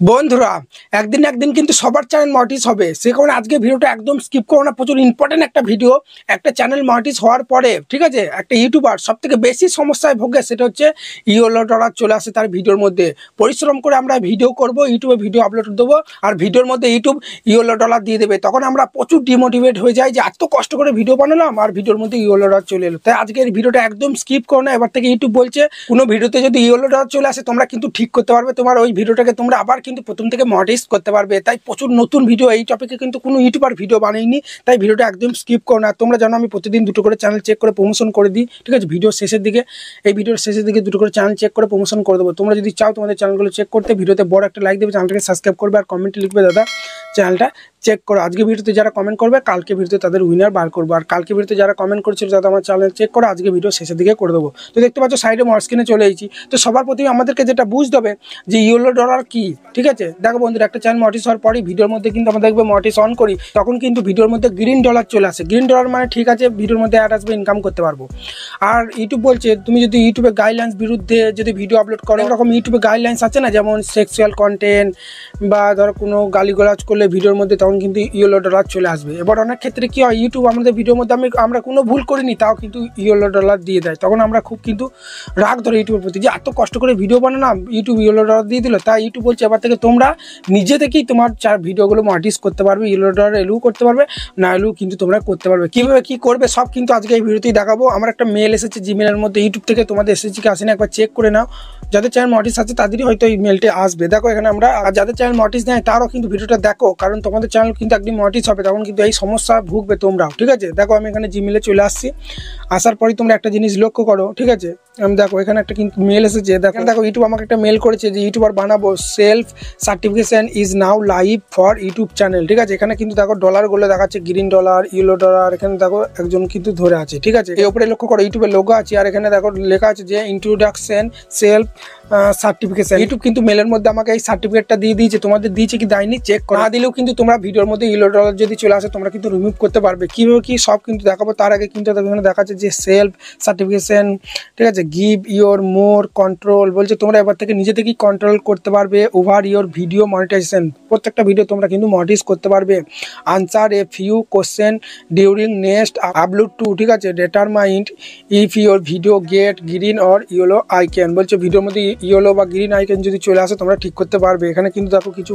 বন্ধুরা একদিন একদিন কিন্তু সবার চ্যানেল মনিটাইজ হবে। সে কারণে আজকে ভিডিওটা একদম স্কিপ করো না। প্রচুর ইম্পর্টেন্ট একটা ভিডিও। একটা চ্যানেল মনিটাইজ হওয়ার পরে ঠিক আছে, একটা ইউটিউবার সব থেকে বেশি সমস্যায় ভোগে, সেটা হচ্ছে ইয়েলো ডলার চলে আসে তার ভিডিওর মধ্যে। পরিশ্রম করে আমরা ভিডিও করব, ইউটিউবে ভিডিও আপলোড দেবো, আর ভিডিওর মধ্যে ইউটিউব ইয়েলো ডলার দিয়ে দেবে। তখন আমরা প্রচুর ডিমোটিভেট হয়ে যাই যে এত কষ্ট করে ভিডিও বানালাম আর ভিডিওর মধ্যে ইয়েলো ডলার চলে এলো। তাই আজকের ভিডিওটা একদম স্কিপ করো না। এবার থেকে ইউটিউব বলছে কোনো ভিডিওতে যদি ইয়েলো ডলার চলে আসে তোমরা কিন্তু ঠিক করতে পারবে, তোমার ওই ভিডিওটাকে তোমরা আবার কিন্তু প্রথম থেকে মনিটাইজ করতে পারবে। তাই প্রচুর নতুন ভিডিও এই টপিকে কিন্তু কোনো ইউটিউবার ভিডিও বানায়নি, তাই ভিডিওটা একদম স্কিপ করো না। তোমরা জানো আমি প্রতিদিন দুটো করে চ্যানেল চেক করে প্রমোশন করে দিই, ঠিক আছে। ভিডিওর শেষের দিকে, এই ভিডিওর শেষের দিকে দুটো করে চ্যানেল চেক করে প্রমোশন করে দেবো। তোমরা যদি চাও তোমাদের চ্যানেলগুলো চেক করতে, ভিডিওতে বড় একটা লাইক দেবে, চ্যানেলটাকে সাবস্ক্রাইব করবে আর কমেন্টে লিখবে দাদা চ্যানেলটা চেক করো। আজকে ভিডিওতে যারা কমেন্ট করবে কালকে ভিডিওতে তাদের উইনার বার করবো, আর কালকে ভিডিওতে যারা কমেন্ট করছিল যাতে আমার চ্যানেল চেক করো, আজকে ভিডিও শেষের দিকে করে দেবো। তো দেখতে পাচ্ছ সাইডে স্ক্রিনে চলে এসেছি। তো সবার প্রথমে আমাদেরকে যেটা বুঝতে হবে যে ইয়েলো ডলার কি, ঠিক আছে। দেখো বন্ধুরা, একটা চ্যানেল মনিটাইজ হওয়ার পরে ভিডিওর মধ্যে কিন্তু আমরা দেখবে মনিটাইজ অন করি, তখন কিন্তু ভিডিওর মধ্যে গ্রিন ডলার চলে আসে। গ্রিন ডলার মানে ঠিক আছে ভিডিওর মধ্যে অ্যাড আসবে, ইনকাম করতে পারবো। আর ইউটিউব বলছে তুমি যদি ইউটিউবে গাইডলাইন্স বিরুদ্ধে যদি ভিডিও আপলোড করো, এরকম ইউটিউবে গাইডলাইন্স আছে না, যেমন সেক্সুয়াল কন্টেন্ট বা ধরো কোনো গালিগালাজ করলে ভিডিওর মধ্যে, তখন কিন্তু ইয়েলো ডলার চলে আসবে। এবার অনেক ক্ষেত্রে কি হয়, ইউটিউব আমাদের ভিডিওর মধ্যে আমরা কোনো ভুল করিনি তাও কিন্তু ইয়েলো ডলার দিয়ে দেয়। তখন আমরা খুব কিন্তু রাগ ধরে ইউটিউবের প্রতি যে এত কষ্ট করে ভিডিও বানালাম, ইউটিউব ইয়েলো ডলার দিয়ে দিল। তাই ইউটিউব বলছে এবার থেকে তোমরা নিজে থেকেই তোমার ভিডিওগুলো মনিটাইজ করতে পারবে, ইয়েলো ডলার এলেও করতে পারবে, না এলেও কিন্তু তোমরা করতে পারবে। কীভাবে কী করবে সব কিন্তু আজকে এই ভিডিওতেই দেখাবো। আমার একটা মেল এসেছে জিমেলের মধ্যে, ইউটিউব থেকে তোমাদের এসেছে কি আসেনি একবার চেক করে নাও। যাদের চ্যানেল মনিটাইজ আছে তাদেরই হয়তো এই মেলটি আসবে। দেখো এখানে আমরা, আর যাদের চ্যানেল মনিটাইজ নেয় তারাও কিন্তু ভিডিওটা দেখো, কারণ তোমাদের চ্যানেল কিন্তু একদিন মনিটাইজ হবে, তখন কিন্তু এই সমস্যা ভুগবে তোমরাও, ঠিক আছে। দেখো আমি এখানে জিমেলে চলে আসছি, আসার পরই তোমরা একটা জিনিস লক্ষ্য করো, ঠিক আছে। আমি দেখো এখানে একটা কিন্তু মেল এসেছে। দেখো ইউটিউব আমাকে একটা মেল করেছে যে ইউটিউবার বানাবো, self certification is now live for YouTube channel, ঠিক আছে। এখানে কিন্তু দেখো ডলারগুলো দেখাচ্ছে, গ্রিন ডলার, ইয়েলো ডলার। এখানে দেখো একজন কিন্তু ধরে আছে, ঠিক আছে। এই উপরে লক্ষ্য করো ইউটিউবের লোগো আছে, আর এখানে দেখো লেখা আছে যে ইন্ট্রোডাকশন সেলফ সার্টিফিকেশন। ইউটিউব কিন্তু মেলের মধ্যে আমাকে এই সার্টিফিকেটটা দিয়ে দিয়েছে। তোমাদের দিয়েছে কি দেয়নি চেক না দিলেও কিন্তু তোমরা ভিডিওর মধ্যে ইয়েলো ডলার যদি চলে আসে তোমরা কিন্তু রিমুভ করতে পারবে। কীভাবে কি সব কিন্তু দেখাবো। তার আগে কিন্তু এখানে দেখাচ্ছে যে সেলফ সার্টিফিকেশন, ঠিক আছে। গিভ ইয়োর মোর কন্ট্রোল, বলছে তোমরা এবার থেকে নিজে থেকেই কন্ট্রোল করতে পারবে ওভার ইয়োর ভিডিও মনিটাইজেশন। প্রত্যেকটা ভিডিও তোমরা কিন্তু মনিটাইজ করতে পারবে। Answer a few question during next upload two, ঠিক আছে। Determined if your video gate green or yellow icon, বলছে ভিডিওর মধ্যে ইয়েলো বা গ্রিন আইকন যদি চলে আসে তোমরা ঠিক করতে পারবে। এখানে কিন্তু দেখো কিছু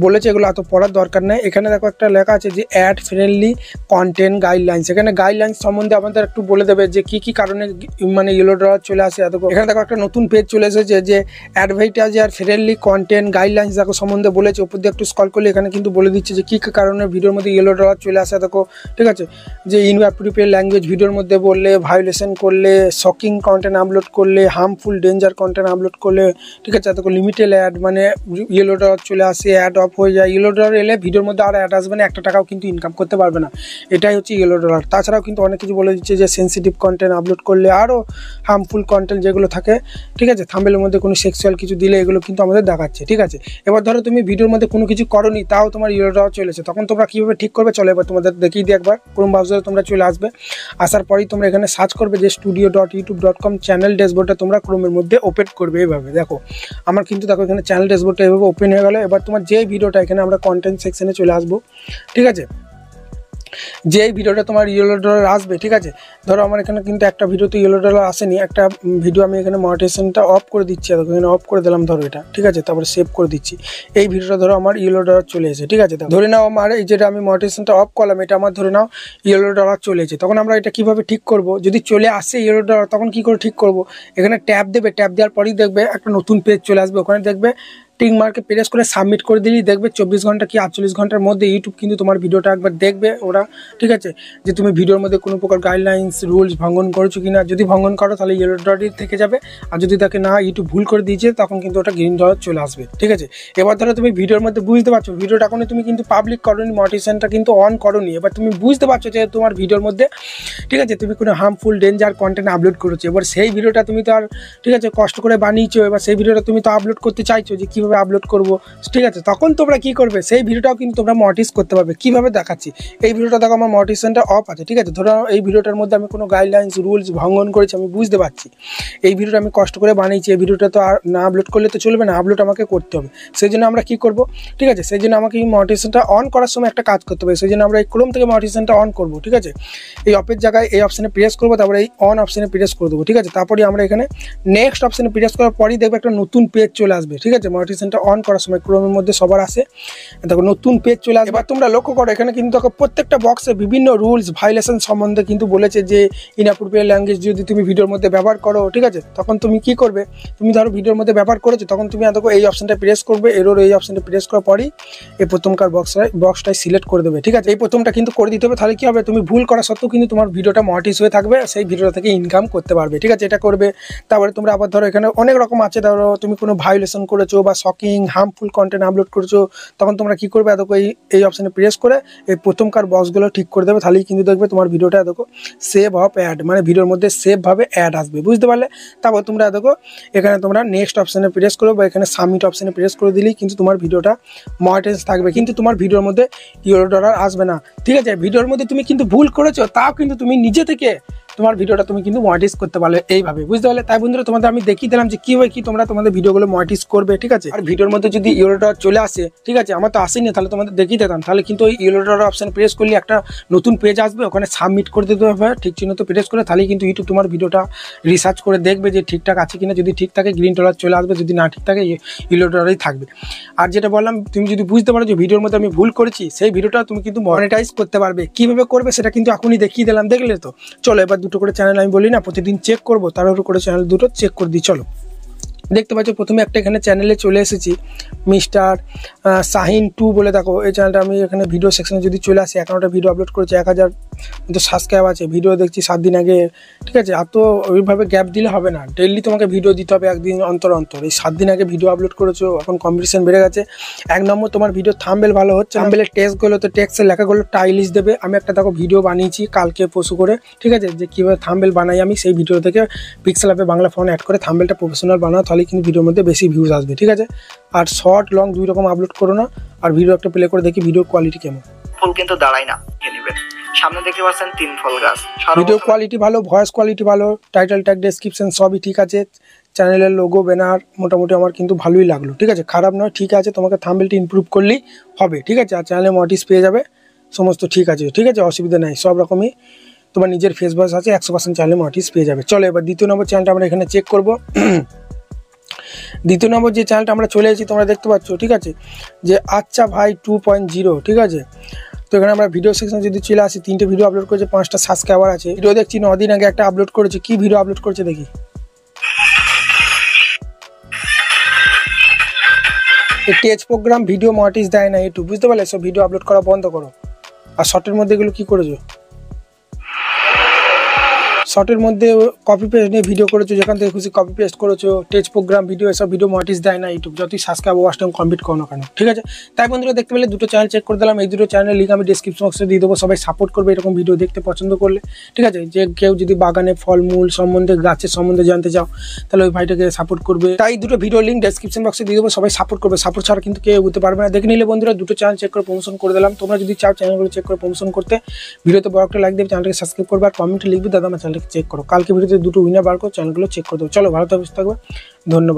বলেছে, এগুলো এত পড়ার দরকার নেই। এখানে দেখো একটা লেখা আছে যে অ্যাড ফ্রেন্ডলি কন্টেন্ট গাইডলাইন্স। এখানে গাইডলাইন্স সম্বন্ধে আমাদের একটু বলে দেবে যে কি কি কারণে মানে ইয়েলো ডলার চলে আসে। এখানে দেখো একটা নতুন পেজ চলে এসেছে যে অ্যাডভার্টাইজার ফ্রেন্ডলি কন্টেন্ট গাইডলাইন্স দেখো সম্বন্ধে বলেছে। উপর দিয়ে একটু স্ক্রল করলে এখানে কিন্তু বলে দিচ্ছে যে কি কি কারণে ভিডিওর মধ্যে ইয়েলো ডলার চলে আসে দেখো, ঠিক আছে। যে ইনঅ্যাপ্রোপ্রিয়েট ল্যাঙ্গুয়েজ ভিডিওর মধ্যে বললে, ভায়োলেশন করলে, শকিং কন্টেন্ট আপলোড করলে, হার্মফুল ডেঞ্জার কন্টেন্ট আপলোড করলে, ঠিক আছে। দেখো লিমিটেড অ্যাড মানে ইয়েলো ডলার চলে আসে, অ্যাড অফ হয়ে যায়। ইয়েলো ডলার এলে ভিডিওর মধ্যে আর অ্যাড আসবে না, একটা টাকাও কিন্তু ইনকাম করতে পারবে না। এটাই হচ্ছে ইয়েলো ডলার। তাছাড়াও কিন্তু অনেক কিছু বলে দিচ্ছে যে সেন্সিটিভ কন্টেন্ট আপলোড করলে, আরও হার্মফুল কন্টেন্ট যেগুলো থাকে, ঠিক আছে। থাম্বনেলের মধ্যে কোনো সেক্সুয়াল কিছু দিলে এগুলো কিন্তু আমাদের দেখাচ্ছে, ঠিক আছে। এবার ধরো তুমি ভিডিওর মধ্যে কোনো কিছু করোনি তাও তোমার ইয়েলো ডলার চলেছে, তখন তোমরা কীভাবে ঠিক করবে চলো এবার তোমাদের দেখিয়ে দিই একবার। ক্রোম ব্রাউজারে তোমরা চলে আসবে, আসার পরেই তোমরা এখানে সার্চ করবে যে studio.youtube.com চ্যানেল ড্যাশবোর্ডটা তোমরা ক্রোমের মধ্যে ওপেন করবে। এইভাবে দেখো আমার কিন্তু দেখো এখানে চ্যানেল ড্যাশবোর্ডটা এভাবে ওপেন হয়ে গেল। এবার তোমার যে ভিডিওটা, এখানে আমরা কন্টেন্ট সেকশনে চলে আসবো, ঠিক আছে। যেই ভিডিওটা তোমার ইয়েলো ডলার আসবে, ঠিক আছে। ধরো আমার এখানে কিন্তু একটা ভিডিওতে ইয়েলো ডলার আসেনি, একটা ভিডিও আমি এখানে মনিটাইজেশনটা অফ করে দিচ্ছি, এখানে অফ করে দিলাম ধরো এটা, ঠিক আছে। তারপরে সেভ করে দিচ্ছি। এই ভিডিওটা ধরো আমার ইয়েলো ডলার চলে এসেছে, ঠিক আছে। ধরে নাও আমার এই যেটা আমি মনিটাইজেশনটা অফ করলাম এটা আমার ধরে নাও ইয়েলো ডলার চলে এসেছে। তখন আমরা এটা কীভাবে ঠিক করব, যদি চলে আসে ইয়েলো ডলার তখন কী করে ঠিক করব। এখানে ট্যাব দেবে, ট্যাব দেওয়ার পরেই দেখবে একটা নতুন পেজ চলে আসবে। ওখানে দেখবে টিক মার্কে প্রেস করে সাবমিট করে দিলেই দেখবে 24 ঘন্টা কি 48 ঘন্টার মধ্যে ইউটিউব কিন্তু তোমার ভিডিওটা একবার দেখবে ওরা, ঠিক আছে। যে তুমি ভিডিওর মধ্যে কোনো প্রকার গাইডলাইন্স রুলস ভঙ্গন করেছো কিনা। যদি ভঙ্গন করো তাহলে ইয়েলো ডলারই থেকে যাবে, আর যদি তাকে না ইউটিউব ভুল করে দিয়েছে তখন কিন্তু ওটা গ্রিন ডলার চলে আসবে, ঠিক আছে। এবার ধরো তুমি ভিডিওর মধ্যে বুঝতে পারছো ভিডিওটা এখন তুমি কিন্তু পাবলিক করোনি, মনিটাইজেশনটা কিন্তু অন করোনি। এবার তুমি বুঝতে পারছো যে তোমার ভিডিওর মধ্যে, ঠিক আছে, তুমি কোনো হার্মফুল ডেঞ্জার কন্টেন্ট আপলোড করেছো। এবার সেই ভিডিওটা তুমি তো আর, ঠিক আছে, কষ্ট করে বানিয়েছো, এবার সেই ভিডিওটা তুমি তো আপলোড করতে চাইছো যে কীভাবে কীভাবে আপলোড করবো, ঠিক আছে, তখন তোমরা কী করবে সেই ভিডিওটাও কিন্তু তোমরা মনিটাইজ করতে পারবে। কীভাবে দেখাচ্ছি, এই ভিডিওটা দেখো আমার মনিটাইজেশনটা অফ আছে, ঠিক আছে। ধরো এই ভিডিওটার মধ্যে আমি কোনো গাইডলাইন্স রুলস ভঙ্গন করেছি, আমি বুঝতে পারছি এই ভিডিওটা আমি কষ্ট করে বানিয়েছি, এই ভিডিওটা তো আর না আপলোড করলে তো চলবে না, আপলোড আমাকে করতে হবে। সেই জন্য আমরা কী করবো, ঠিক আছে, সেই জন্য আমাকে এই মনিটাইজেশনটা অন করার সময় একটা কাজ করতে হবে। সেই জন্য আমরা এই ক্রোম থেকে মনিটাইজেশনটা অন করবো, ঠিক আছে। এই অফের জায়গায় এই অপশানে প্রেস করবো, তারপরে এই অন অপশানে প্রেস করে দেবো, ঠিক আছে। তারপরে আমরা এখানে নেক্সট অপশানে প্রেস করার পরই দেখবে একটা নতুন পেজ চলে আসবে, ঠিক আছে। মনিটাইজেশনটা অন করার সময় ক্রোমের মধ্যে সবার আসে, দেখো নতুন পেজ চলে আসবে। এবার তোমরা লক্ষ্য করো এখানে কিন্তু দেখো প্রত্যেকটা বক্সে বিভিন্ন রুলস ভায়োলেশন সম্বন্ধে কিন্তু বলেছে যে ইনঅ্যাপ্রোপ্রিয়েট ল্যাঙ্গুয়েজ যদি তুমি ভিডিওর মধ্যে ব্যবহার করো, ঠিক আছে, তখন তুমি কি করবে, তুমি ধরো ভিডিওর মধ্যে ব্যবহার করেছো, তখন তুমি দেখো এই অপশানটা প্রেস করবে, এরর এই অপশানটা প্রেস করার পরই এই প্রথমকার বক্সটাই সিলেক্ট করে দেবে, ঠিক আছে। এই প্রথমটা কিন্তু করে দিতে হবে, তাহলে কি হবে, তুমি ভুল করা সত্ত্বেও কিন্তু তোমার ভিডিওটা মনিটাইজ হয়ে থাকবে, সেই ভিডিওটা থেকে ইনকাম করতে পারবে, ঠিক আছে। এটা করবে। তারপরে তোমরা আবার ধরো এখানে অনেক রকম আছে, ধরো তুমি কোনো ভায়োলেশন করেছো বা শকিং হার্মফুল কন্টেন্ট আপলোড করেছো, তখন তোমরা কি করবে, দেখো এই অপশানে প্রেস করে এই প্রথমকার বক্সগুলো ঠিক করে দেবে, তাহলেই কিন্তু দেখবে তোমার ভিডিওটা দেখো সেভ অফ অ্যাড, মানে ভিডিওর মধ্যে সেভভাবে অ্যাড আসবে, বুঝতে পারলে। তারপর তোমরা দেখো এখানে তোমরা নেক্সট অপশানে প্রেস করো বা এখানে সাবমিট অপশানে প্রেস করে দিলেই কিন্তু তোমার ভিডিওটা মনিটাইজ থাকবে, কিন্তু তোমার ভিডিওর মধ্যে $0 আসবে না, ঠিক আছে। ভিডিওর মধ্যে তুমি কিন্তু ভুল করেছো, তাও কিন্তু তুমি নিজে থেকে তোমার ভিডিওটা তুমি কিন্তু মনিটাইজ করতে পারলে এইভাবে, বুঝতে পারলে। তাই বন্ধুরা তোমাদের আমি দেখিয়ে দিলাম যে কীভাবে কি তোমরা তোমাদের ভিডিওগুলো মনিটাইজ করবে, ঠিক আছে। আর ভিডিওর মধ্যে যদি $0 চলে আসে, ঠিক আছে, আমার তো আসেনি, তাহলে তোমাদের দেখিয়ে দিতাম, তাহলে কিন্তু ওই $0 অপশান প্রেস করলে একটা নতুন পেজ আসবে, ওখানে সাবমিট করে দিতে হবে ঠিক চিহ্ন তো প্রেস করে, তাহলেই কিন্তু ইউটিউব তোমার ভিডিওটা রিসার্চ করে দেখবে যে ঠিকঠাক আছে কিনা, যদি ঠিক থাকে গ্রিন ডলার চলে আসবে, যদি না ঠিক থাকে $0 থাকবে। আর যেটা বললাম, তুমি যদি বুঝতে পারো যে ভিডিওর মধ্যে আমি ভুল করেছি, সেই ভিডিওটা তুমি কিন্তু মনিটাইজ করতে পারবে। কীভাবে করবে সেটা কিন্তু এখনই দেখিয়ে দিলাম, দেখলে তো। চলো এবার দুটো করে চ্যানেল আমি বলি না প্রতিদিন চেক করবো, তার করে চ্যানেল দুটো চেক করে দিই। চলো দেখতে পাচ্ছ প্রথমে একটা এখানে চ্যানেলে চলে এসেছি, মিস্টার শাহিন 2 বলে, দেখো এই চ্যানেলটা আমি এখানে ভিডিও সেকশনে যদি চলে আসি, 11টা ভিডিও আপলোড করেছি, 1000 মতো সাবস্ক্রাইব আছে, ভিডিও দেখছি 7 দিন আগে, ঠিক আছে। আর তো ওইভাবে গ্যাপ দিলে হবে না, ডেইলি তোমাকে ভিডিও দিতে হবে, একদিন অন্তর অন্তর। এই 7 দিন আগে ভিডিও আপলোড করেছো, এখন কম্পিটিশন বেড়ে গেছে। 1 নম্বর তোমার ভিডিও থাম্বনেল ভালো হচ্ছে, থাম্বনেলের টেক্সটগুলো তো টেক্সটের লেখাগুলো স্টাইলিশ দেবে। আমি একটা দেখো ভিডিও বানিয়েছি কালকে পরশু করে, ঠিক আছে, যে কীভাবে থাম্বনেল বানাই আমি, সেই ভিডিও থেকে পিক্সেল অ্যাপে বাংলা ফোন অ্যাড করে থাম্বনেলটা প্রফেশনাল বানাও, তাহলে কিন্তু ভিডিওর মধ্যে বেশি ভিউজ আসবে, ঠিক আছে। আর শর্ট লং 2 রকম আপলোড করো না। আর ভিডিও একটা প্লে করে দেখি ভিডিও কোয়ালিটি কেমন। ফুল কিন্তু দাঁড়ায় না, নেবেন সামনে দেখতে পাচ্ছেন 3 ফল গাছ, ভিডিও কোয়ালিটি ভালো, ভয়েস কোয়ালিটি ভালো, টাইটেল ট্যাগ ডেসক্রিপশন সবই ঠিক আছে, চ্যানেলের লোগো ব্যানার মোটামুটি আমার কিন্তু ভালোই লাগলো, ঠিক আছে, খারাপ নয়, ঠিক আছে। তোমাকে থাম্বনেলটা ইমপ্রুভ করলেই হবে, ঠিক আছে। আর চ্যানেলে মনিটাইজ পেয়ে যাবে, সমস্ত ঠিক আছে, ঠিক আছে, অসুবিধা নাই, সব রকমই তোমার নিজের ফেস ভয়েস আছে, 100% চ্যানেলে মনিটাইজ পেয়ে যাবে। চলো এবার দ্বিতীয় নম্বর চ্যানেলটা আমরা এখানে চেক করবো। দ্বিতীয় নম্বর যে চ্যানেলটা আমরা চলে এসেছি তোমরা দেখতে পাচ্ছ, ঠিক আছে, যে আচ্ছা ভাই 2.0, ঠিক আছে। তো এখানে আমরা ভিডিও সেকশনে যদি চলে আসি, 3টে ভিডিও আপলোড করেছে, 5টা সাবস্ক্রাইবার আছে। ভিডিও দেখছি 9 দিন আগে একটা আপলোড করেছে, কি ভিডিও আপলোড করেছে দেখি। এই টেজ প্রোগ্রাম ভিডিও মনিটাইজ দেয় না ইউটিউব, বুঝতে পারলে। সব ভিডিও আপলোড করা বন্ধ করো। আর শর্টের মধ্যে এগুলো কী করেছো, শর্টের মধ্যে কপি পেস্ট নিয়ে ভিডিও করেছো, যেখান থেকে খুশি কপি পেস্ট করেছো, টেজ প্রোগ্রাম ভিডিও, এসব ভিডিও মনিটাইজ দেয় না ইউটিউব, যতই সাবস্ক্রাইব ওয়াচ টাইম কমপ্লিট করো না কেন, ঠিক আছে। তাই বন্ধুরা দেখতে পেলে দুটো চ্যানেল চেক করে দিলাম, এই দুটো চ্যানেলের লিঙ্ক আমি ডিসক্রিপশন বক্সে দিয়ে দেবো, সবাই সাপোর্ট করবে এরকম ভিডিও দেখতে পছন্দ করলে, ঠিক আছে। যে কেউ যদি বাগানে ফলমূল সম্বন্ধে, গাছের সম্বন্ধে জানতে চাও, তাহলে ওই ভাইটাকে সাপোর্ট করবে। তাই দুটো ভিডিও লিঙ্ক ডিসক্রিপশন বক্সে দিয়ে দেবো, সবাই সাপোর্ট করবে, সাপোর্ট ছাড়া কিন্তু কেউ এগোতে পারবে না। দেখে নিলে বন্ধুরা দুটো চ্যানেল চেক করে প্রমোশন করে দিলাম। তোমরা যদি চাও চ্যানেলগুলো চেক করে প্রমোশন করতে, ভিডিওতে বড় একটা লাইক দেবে, চ্যানেলটাকে সাবস্ক্রাইব করবে, আর কমেন্টে লিখবে দাদা আমার চ্যানেলটাকে চেক করো। কালকে ভিডিওতে দুটো উইনার বার করে চ্যানেলগুলো চেক করে দেবো। চলো ভালো থাকবে, ধন্যবাদ।